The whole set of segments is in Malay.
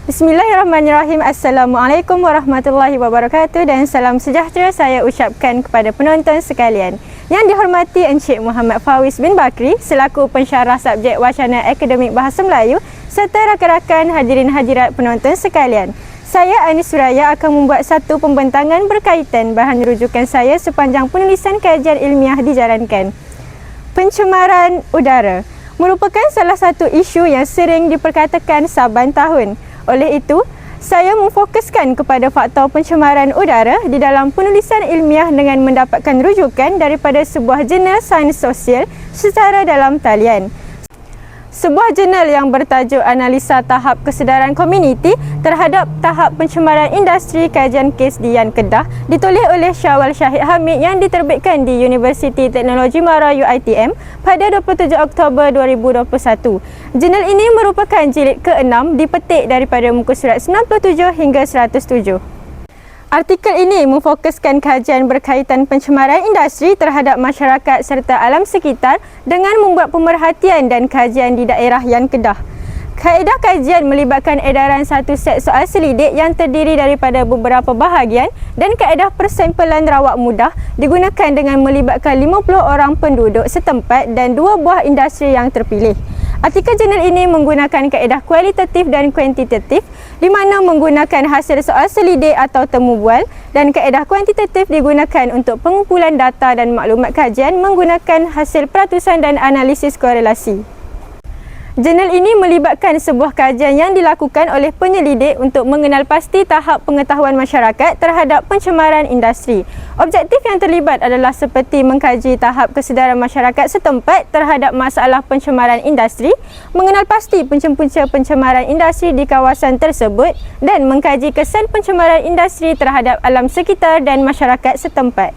Bismillahirrahmanirrahim. Assalamualaikum warahmatullahi wabarakatuh dan salam sejahtera saya ucapkan kepada penonton sekalian. Yang dihormati Encik Muhammad Fawis bin Bakri selaku pensyarah subjek wacana akademik Bahasa Melayu serta rakan-rakan hadirin hadirat penonton sekalian. Saya Anis Suraya akan membuat satu pembentangan berkaitan bahan rujukan saya sepanjang penulisan kajian ilmiah dijalankan. Pencemaran udara merupakan salah satu isu yang sering diperkatakan saban tahun. Oleh itu, saya memfokuskan kepada faktor pencemaran udara di dalam penulisan ilmiah dengan mendapatkan rujukan daripada sebuah jurnal sains sosial secara dalam talian. Sebuah jurnal yang bertajuk Analisa Tahap Kesedaran Komuniti terhadap Tahap Pencemaran Industri Kajian Kes di Yan Kedah ditulis oleh Syawal Syahid Hamid yang diterbitkan di Universiti Teknologi Mara UiTM pada 27 Oktober 2021. Jurnal ini merupakan jilid ke-6 dipetik daripada muka surat 97 hingga 107. Artikel ini memfokuskan kajian berkaitan pencemaran industri terhadap masyarakat serta alam sekitar dengan membuat pemerhatian dan kajian di daerah Yan Kedah. Kaedah kajian melibatkan edaran satu set soal selidik yang terdiri daripada beberapa bahagian dan kaedah persempelan rawak mudah digunakan dengan melibatkan 50 orang penduduk setempat dan 2 buah industri yang terpilih. Artikel jurnal ini menggunakan kaedah kualitatif dan kuantitatif di mana menggunakan hasil soal selidik atau temu bual dan kaedah kuantitatif digunakan untuk pengumpulan data dan maklumat kajian menggunakan hasil peratusan dan analisis korelasi. Jurnal ini melibatkan sebuah kajian yang dilakukan oleh penyelidik untuk mengenal pasti tahap pengetahuan masyarakat terhadap pencemaran industri. Objektif yang terlibat adalah seperti mengkaji tahap kesedaran masyarakat setempat terhadap masalah pencemaran industri, mengenal pasti punca-punca pencemaran industri di kawasan tersebut dan mengkaji kesan pencemaran industri terhadap alam sekitar dan masyarakat setempat.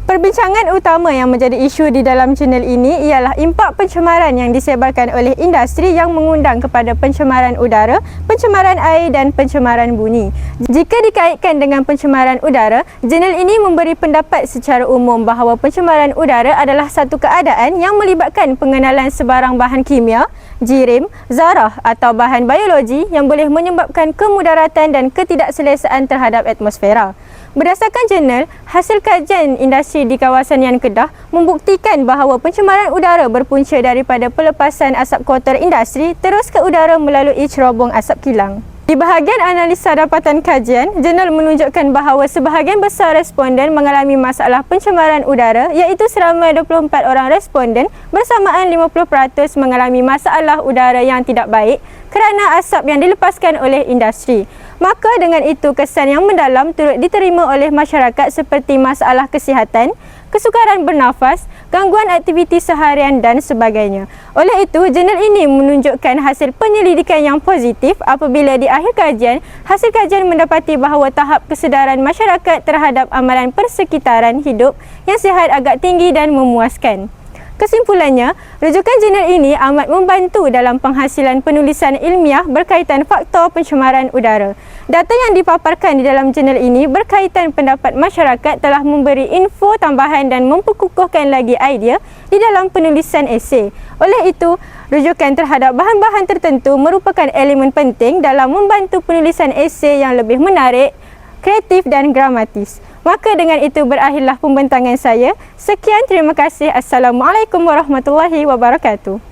Perbincangan utama yang menjadi isu di dalam jurnal ini ialah impak pencemaran yang disebarkan oleh industri yang mengundang kepada pencemaran udara, pencemaran air dan pencemaran bunyi. Jika dikaitkan dengan pencemaran udara, jurnal ini memberi pendapat secara umum bahawa pencemaran udara adalah satu keadaan yang melibatkan pengenalan sebarang bahan kimia, jirim, zarah atau bahan biologi yang boleh menyebabkan kemudaratan dan ketidakselesaan terhadap atmosfera. Berdasarkan jurnal, hasil kajian industri di kawasan Yan Kedah membuktikan bahawa pencemaran udara berpunca daripada pelepasan asap kotor industri terus ke udara melalui cerobong asap kilang. Di bahagian analisa dapatan kajian, jurnal menunjukkan bahawa sebahagian besar responden mengalami masalah pencemaran udara iaitu seramai 24 orang responden bersamaan 50% mengalami masalah udara yang tidak baik kerana asap yang dilepaskan oleh industri. Maka dengan itu kesan yang mendalam turut diterima oleh masyarakat seperti masalah kesihatan, kesukaran bernafas, gangguan aktiviti seharian dan sebagainya. Oleh itu, jurnal ini menunjukkan hasil penyelidikan yang positif apabila di akhir kajian, hasil kajian mendapati bahawa tahap kesedaran masyarakat terhadap amalan persekitaran hidup yang sihat agak tinggi dan memuaskan. Kesimpulannya, rujukan jurnal ini amat membantu dalam penghasilan penulisan ilmiah berkaitan faktor pencemaran udara. Data yang dipaparkan di dalam jurnal ini berkaitan pendapat masyarakat telah memberi info tambahan dan memperkukuhkan lagi idea di dalam penulisan esei. Oleh itu, rujukan terhadap bahan-bahan tertentu merupakan elemen penting dalam membantu penulisan esei yang lebih menarik, kreatif dan gramatis. Maka dengan itu berakhirlah pembentangan saya. Sekian, terima kasih. Assalamualaikum warahmatullahi wabarakatuh.